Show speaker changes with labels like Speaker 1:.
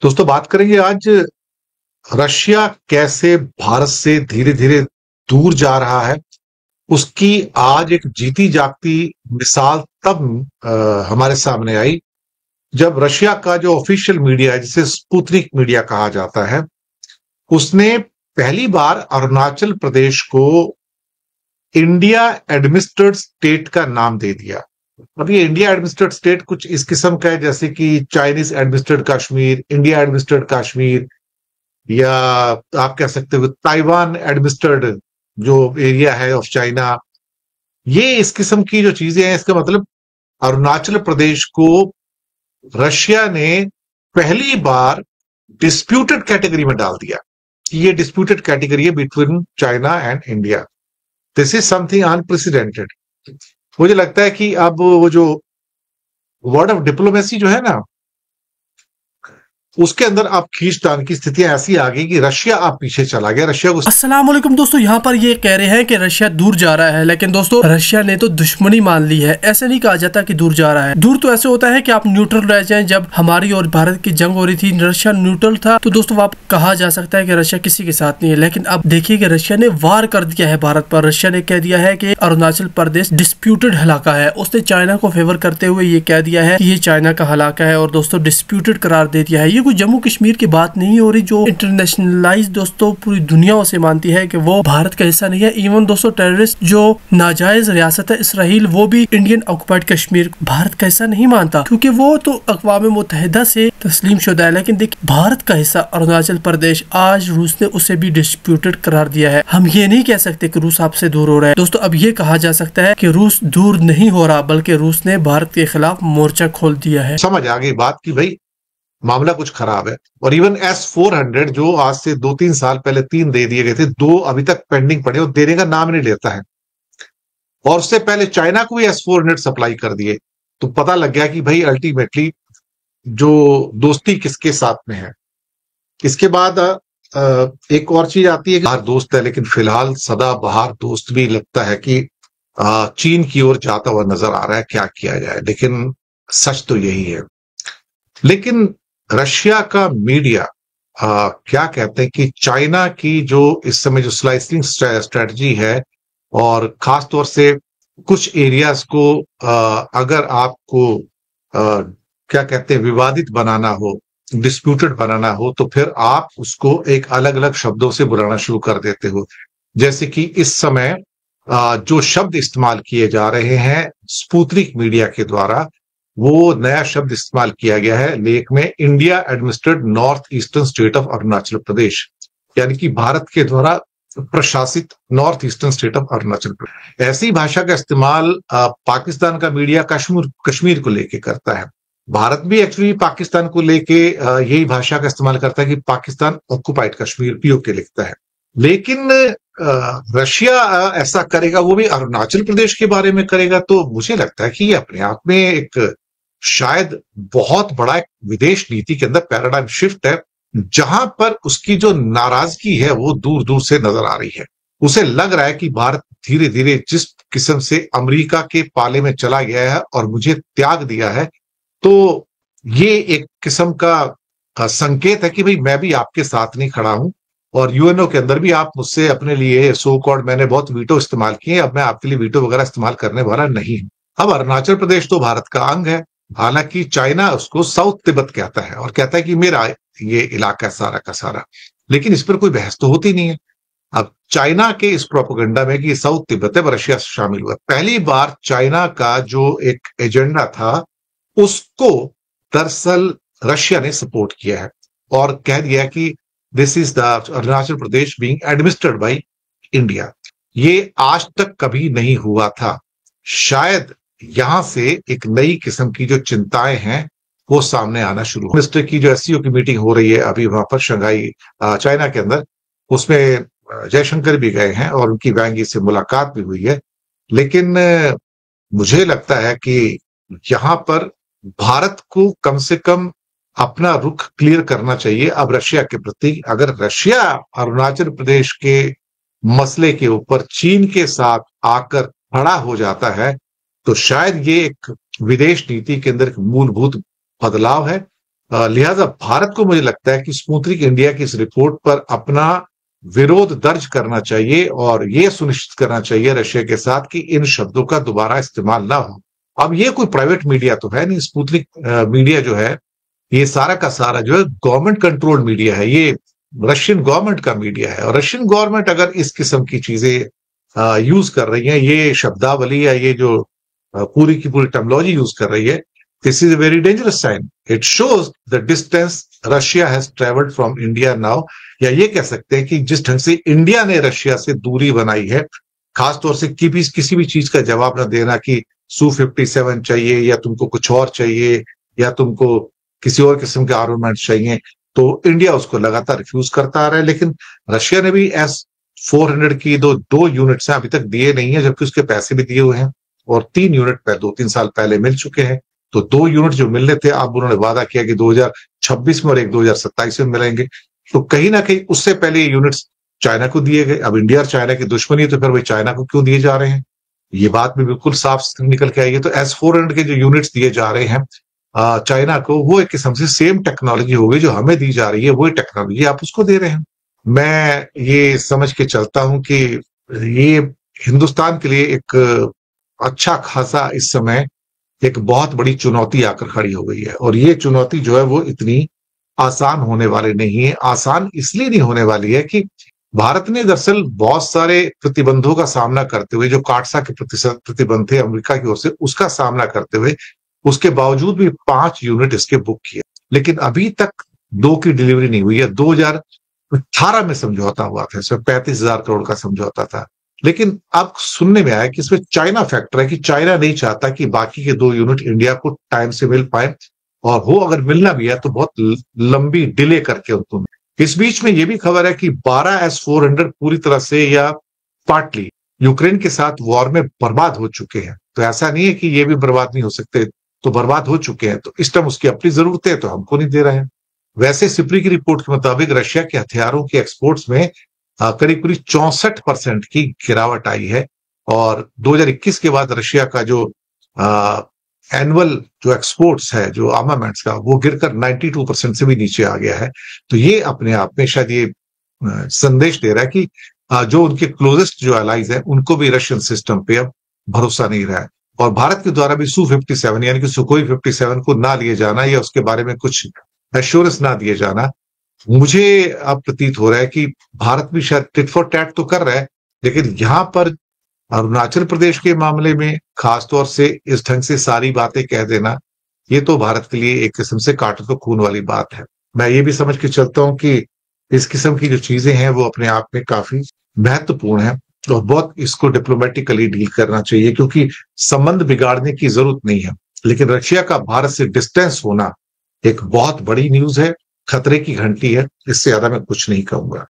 Speaker 1: दोस्तों बात करेंगे आज रशिया कैसे भारत से धीरे धीरे दूर जा रहा है। उसकी आज एक जीती जागती मिसाल तब हमारे सामने आई जब रशिया का जो ऑफिशियल मीडिया है जिसे स्पुतनिक मीडिया कहा जाता है, उसने पहली बार अरुणाचल प्रदेश को इंडिया एडमिनिस्ट्रेटेड स्टेट का नाम दे दिया। अब ये इंडिया एडमिनिस्ट्रेटेड स्टेट कुछ इस किस्म का है जैसे कि Chinese administrated Kashmir, India administrated Kashmir, या आप कह सकते हो ताइवान एडमिनिस्ट्रेटेड जो एरिया है ऑफ चाइना। ये इस किस्म की जो चीजें हैं, इसका मतलब अरुणाचल प्रदेश को रशिया ने पहली बार डिस्प्यूटेड कैटेगरी में डाल दिया कि ये डिस्प्यूटेड कैटेगरी है between China and India. This is something unprecedented. मुझे लगता है कि अब वो जो वर्ड ऑफ डिप्लोमेसी जो है ना, उसके अंदर अब खींचतान की स्थितियां ऐसी आ गई कि रशिया अब पीछे चला गया। रशिया को
Speaker 2: अस्सलाम वालेकुम दोस्तों, यहाँ पर ये कह रहे हैं कि रशिया दूर जा रहा है, लेकिन दोस्तों रशिया ने तो दुश्मनी मान ली है। ऐसे नहीं कहा जाता कि दूर जा रहा है। दूर तो ऐसे होता है कि आप न्यूट्रल रह जाएं। जब हमारी और भारत की जंग हो रही थी, रशिया न्यूट्रल था, तो दोस्तों आप कहा जा सकता है कि रशिया किसी के साथ नहीं है। लेकिन अब देखिए कि रशिया ने वार कर दिया है भारत पर। रशिया ने कह दिया है कि अरुणाचल प्रदेश डिस्प्यूटेड इलाका है। उसने चाइना को फेवर करते हुए ये कह दिया है कि ये चाइना का इलाका है और दोस्तों डिस्प्यूटेड करार दे दिया है। ये कोई जम्मू कश्मीर की बात नहीं हो रही जो इंटरनेशनलाइज दोस्तों पूरी दुनिया उसे मानती है कि वो भारत का हिस्सा नहीं है। इवन दोस्तों टेररिस्ट जो नाजायज रियासत है इसराइल, वो भी इंडियन ऑक्युपाइड कश्मीर भारत का हिस्सा नहीं मानता, क्योंकि वो तो अक़वाम मुत्तहिदा से तस्लीम शुदा है। लेकिन देखिए भारत का हिस्सा अरुणाचल प्रदेश आज रूस ने उसे भी डिस्प्यूटेड करार दिया है। हम ये नहीं कह सकते कि रूस आपसे दूर हो रहा है। दोस्तों अब ये कहा जा सकता है कि रूस दूर नहीं हो रहा, बल्कि रूस ने भारत के खिलाफ मोर्चा खोल दिया है।
Speaker 1: समझ आ गई बात की भाई मामला कुछ खराब है। और इवन S-400 जो आज से 2-3 साल पहले 3 दे दिए गए थे, 2 अभी तक पेंडिंग पड़े और देने का नाम नहीं लेता है। और उससे पहले चाइना को भी S-400 सप्लाई कर दिए। तो पता लग गया कि भाई अल्टीमेटली जो दोस्ती किसके साथ में है। इसके बाद एक और चीज आती है कि बाहर दोस्त है, लेकिन फिलहाल सदा बाहर दोस्त भी लगता है कि चीन की ओर जाता हुआ नजर आ रहा है। क्या किया जाए, लेकिन सच तो यही है। लेकिन रशिया का मीडिया क्या कहते हैं कि चाइना की जो इस समय जो स्लाइसिंग स्ट्रेटजी है, और खास तौर से कुछ एरियाज को अगर आपको क्या कहते हैं विवादित बनाना हो, डिस्प्यूटेड बनाना हो, तो फिर आप उसको एक अलग अलग शब्दों से बुलाना शुरू कर देते हो। जैसे कि इस समय जो शब्द इस्तेमाल किए जा रहे हैं स्पुतनिक मीडिया के द्वारा, वो नया शब्द इस्तेमाल किया गया है लेख में, India administered north eastern state of Arunachal Pradesh, यानी कि भारत के द्वारा प्रशासित north eastern state of Arunachal Pradesh. ऐसी भाषा का इस्तेमाल पाकिस्तान का मीडिया कश्मीर को लेके करता है। भारत भी एक्चुअली पाकिस्तान को लेके यही भाषा का इस्तेमाल करता है कि पाकिस्तान ऑक्युपाइड कश्मीर POK लिखता है। लेकिन रशिया ऐसा करेगा, वो भी अरुणाचल प्रदेश के बारे में करेगा, तो मुझे लगता है कि ये अपने आप में एक शायद बहुत बड़ा एक विदेश नीति के अंदर पैराडाइम शिफ्ट है, जहां पर उसकी जो नाराजगी है वो दूर दूर से नजर आ रही है। उसे लग रहा है कि भारत धीरे धीरे जिस किस्म से अमेरिका के पाले में चला गया है और मुझे त्याग दिया है, तो ये एक किस्म का संकेत है कि भाई मैं भी आपके साथ नहीं खड़ा हूं, और UNO के अंदर भी आप मुझसे अपने लिए सो कॉल्ड, मैंने बहुत वीटो इस्तेमाल किए, अब मैं आपके लिए वीटो वगैरह इस्तेमाल करने वाला नहीं हूं। अब अरुणाचल प्रदेश तो भारत का अंग है, हालांकि चाइना उसको साउथ तिब्बत कहता है और कहता है कि मेरा ये इलाका सारा का सारा, लेकिन इस पर कोई बहस तो होती नहीं है। अब चाइना के इस प्रोपेगेंडा में कि साउथ तिब्बत है, रशिया शामिल हुआ। पहली बार चाइना का जो एक एजेंडा था उसको दरअसल रशिया ने सपोर्ट किया है और कह दिया कि this is the Arunachal Pradesh being administrated by India. ये आज तक कभी नहीं हुआ था। शायद यहां से एक नई किस्म की जो चिंताएं हैं वो सामने आना शुरू। मिनिस्टर की जो SCO की मीटिंग हो रही है अभी वहां पर शंघाई चाइना के अंदर, उसमें जयशंकर भी गए हैं और उनकी वांग यी से मुलाकात भी हुई है। लेकिन मुझे लगता है कि यहां पर भारत को कम से कम अपना रुख क्लियर करना चाहिए अब रशिया के प्रति। अगर रशिया अरुणाचल प्रदेश के मसले के ऊपर चीन के साथ आकर खड़ा हो जाता है, तो शायद ये एक विदेश नीति के अंदर एक मूलभूत बदलाव है लिहाजा भारत को मुझे लगता है कि स्पुतनिक इंडिया की इस रिपोर्ट पर अपना विरोध दर्ज करना चाहिए और ये सुनिश्चित करना चाहिए रशिया के साथ कि इन शब्दों का दोबारा इस्तेमाल ना हो। अब ये कोई प्राइवेट मीडिया तो है नहीं, स्पुतनिक मीडिया जो है ये सारा का सारा जो है गवर्नमेंट कंट्रोल्ड मीडिया है, ये रशियन गवर्नमेंट का मीडिया है। और रशियन गवर्नमेंट अगर इस किस्म की चीजें यूज कर रही है, ये शब्दावली या ये जो पूरी की पूरी टेक्नोलॉजी यूज कर रही है, this is a very dangerous sign. It shows the distance Russia has travelled from India now, या ये कह सकते हैं कि जिस ढंग से इंडिया ने रशिया से दूरी बनाई है, खासतौर से किसी भी चीज का जवाब न देना कि Su-57 चाहिए या तुमको कुछ और चाहिए या तुमको किसी और किस्म के आर्मामेंट चाहिए, तो इंडिया उसको लगातार रिफ्यूज करता आ रहा है। लेकिन रशिया ने भी S-400 की दो यूनिट्स अभी तक दिए नहीं है, जबकि उसके पैसे भी दिए हुए हैं, और 3 यूनिट 2-3 साल पहले मिल चुके हैं। तो 2 यूनिट जो मिलने थे, अब उन्होंने वादा किया कि 2026 में और एक 2027 में मिलेंगे। तो कहीं ना कहीं उससे पहले ये यूनिट्स चाइना को दिए गए। अब इंडिया और चाइना की दुश्मनी है, तो फिर वही चाइना को क्यों दिए जा रहे हैं, ये बात भी बिल्कुल साफ निकल के आई है। तो S-400 के जो यूनिट्स दिए जा रहे हैं चाइना को, वो एक किस्म से सेम टेक्नोलॉजी हो गई जो हमें दी जा रही है, वही टेक्नोलॉजी आप उसको दे रहे हैं। मैं ये समझ के चलता हूं कि ये हिंदुस्तान के लिए एक अच्छा खासा इस समय एक बहुत बड़ी चुनौती आकर खड़ी हो गई है, और ये चुनौती जो है वो इतनी आसान होने वाली नहीं है। आसान इसलिए नहीं होने वाली है कि भारत ने दरअसल बहुत सारे प्रतिबंधों का सामना करते हुए, जो काटसा के प्रतिबंध थे अमेरिका की ओर से, उसका सामना करते हुए उसके बावजूद भी 5 यूनिट इसके बुक किए, लेकिन अभी तक 2 की डिलीवरी नहीं हुई है। 2018 में समझौता हुआ था, इसमें 35,000 करोड़ का समझौता था, लेकिन अब सुनने में आया कि इसमें चाइना फैक्टर है कि चाइना नहीं चाहता कि बाकी के 2 यूनिट इंडिया को टाइम से मिल पाए, और वो अगर मिलना भी है तो बहुत लंबी डिले करके उनको। इस बीच में ये भी खबर है कि 12 S-400 पूरी तरह से या पार्टली यूक्रेन के साथ वॉर में बर्बाद हो चुके हैं। तो ऐसा नहीं है कि ये भी बर्बाद नहीं हो सकते, तो बर्बाद हो चुके हैं, तो इस टाइम उसकी अपनी जरूरत है तो हमको नहीं दे रहे हैं। वैसे सिप्री की रिपोर्ट के मुताबिक रशिया के हथियारों के एक्सपोर्ट्स में करीब करीब 64% की गिरावट आई है, और 2021 के बाद रशिया का जो एनुअल जो एक्सपोर्ट्स है जो आर्मामेंट्स का, वो गिरकर 92% से भी नीचे आ गया है। तो ये अपने आप में शायद ये संदेश दे रहा है कि जो उनके क्लोजेस्ट जो एलाइज हैं उनको भी रशियन सिस्टम पे अब भरोसा नहीं रहा है, और भारत के द्वारा भी Su-57 यानी कि सुखोई 57 को ना लिए जाना या उसके बारे में कुछ एश्योरेंस ना दिए जाना, मुझे अब प्रतीत हो रहा है कि भारत भी शायद टिट फॉर टैट तो कर रहा है, लेकिन यहां पर अरुणाचल प्रदेश के मामले में खासतौर से इस ढंग से सारी बातें कह देना, ये तो भारत के लिए एक किस्म से काटे तो खून वाली बात है। मैं ये भी समझ के चलता हूं कि इस किस्म की जो चीजें हैं वो अपने आप में काफी महत्वपूर्ण है, और बहुत इसको डिप्लोमेटिकली डील करना चाहिए, क्योंकि संबंध बिगाड़ने की जरूरत नहीं है। लेकिन रशिया का भारत से डिस्टेंस होना एक बहुत बड़ी न्यूज है, खतरे की घंटी है, इससे ज्यादा मैं कुछ नहीं कहूंगा।